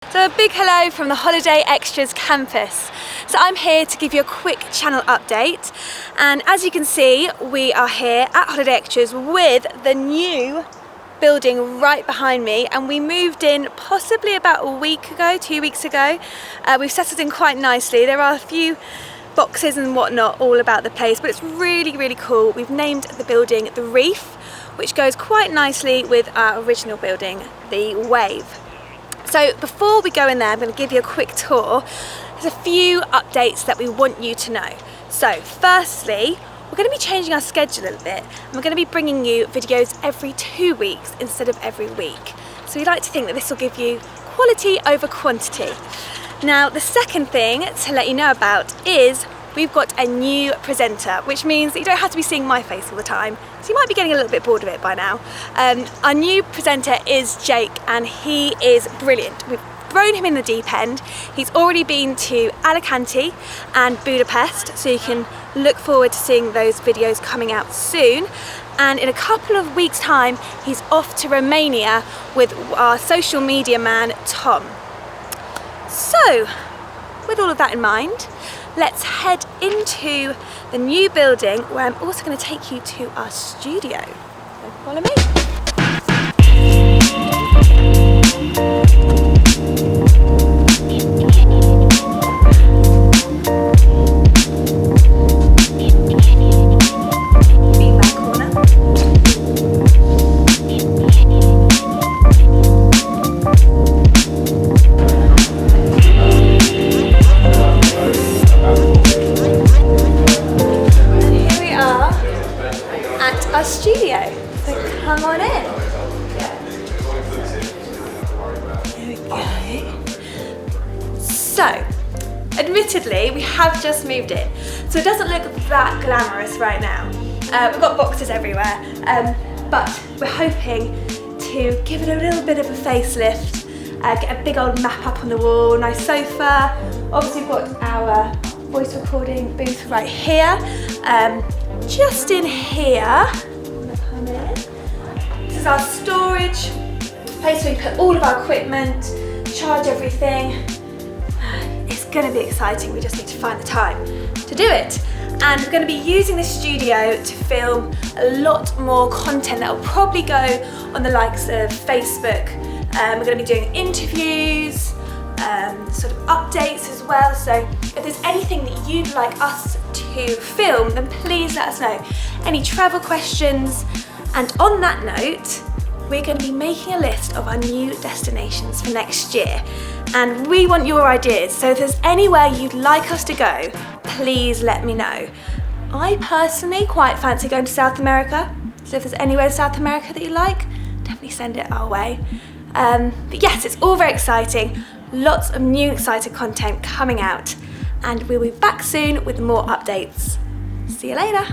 So a big hello from the Holiday Extras campus. So I'm here to give you a quick channel update, and as you can see we are here at Holiday Extras with the new building right behind me, and we moved in possibly about a week ago, 2 weeks ago. We've settled in quite nicely. There are a few boxes and whatnot all about the place, but it's really cool. We've named the building The Reef, which goes quite nicely with our original building, The Wave. So before we go in there, I'm going to give you a quick tour. There's a few updates that we want you to know. So firstly, we're going to be changing our schedule a little bit, and we're going to be bringing you videos every 2 weeks instead of every week. So we like to think that this will give you quality over quantity. Now the second thing to let you know about is we've got a new presenter, which means that you don't have to be seeing my face all the time, so you might be getting a little bit bored of it by now. Our new presenter is Jake, and he is brilliant. We've thrown him in the deep end. He's already been to Alicante and Budapest, so you can look forward to seeing those videos coming out soon. And in a couple of weeks' time, he's off to Romania with our social media man, Tom. So, with all of that in mind, let's head into the new building, where I'm also going to take you to our studio. So follow me. Feedback corner. Our studio, so come on in. Here we go. So, admittedly, we have just moved in, so it doesn't look that glamorous right now. We've got boxes everywhere, but we're hoping to give it a little bit of a facelift, get a big old map up on the wall, nice sofa. Obviously, we've got our voice recording booth right here. Just in here, this is our storage place where we put all of our equipment, charge everything. It's going to be exciting, we just need to find the time to do it. And we're going to be using this studio to film a lot more content that will probably go on the likes of Facebook. We're going to be doing interviews, sort of updates as well, so if there's anything that you'd like us to film, then please let us know. Any travel questions, and on that note, we're going to be making a list of our new destinations for next year, and we want your ideas, so if there's anywhere you'd like us to go, please let me know. I personally quite fancy going to South America, so if there's anywhere in South America that you like, definitely send it our way. But yes, it's all very exciting. Lots of new exciting content coming out, and we'll be back soon with more updates. See you later.